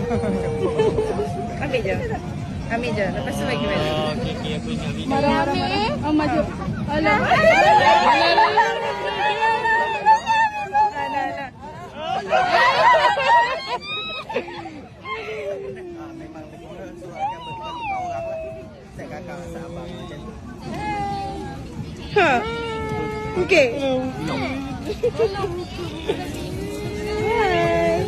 Ambil je. Ambil je. Lepas tu bagi balik. Okey, aku ingat video. Marah-marah. Oh, maju. Alah. Memang orang tu akan bertukar-tukar orang lah. Saya kakak, saya abang macam tu. Ha. Okey. Hai.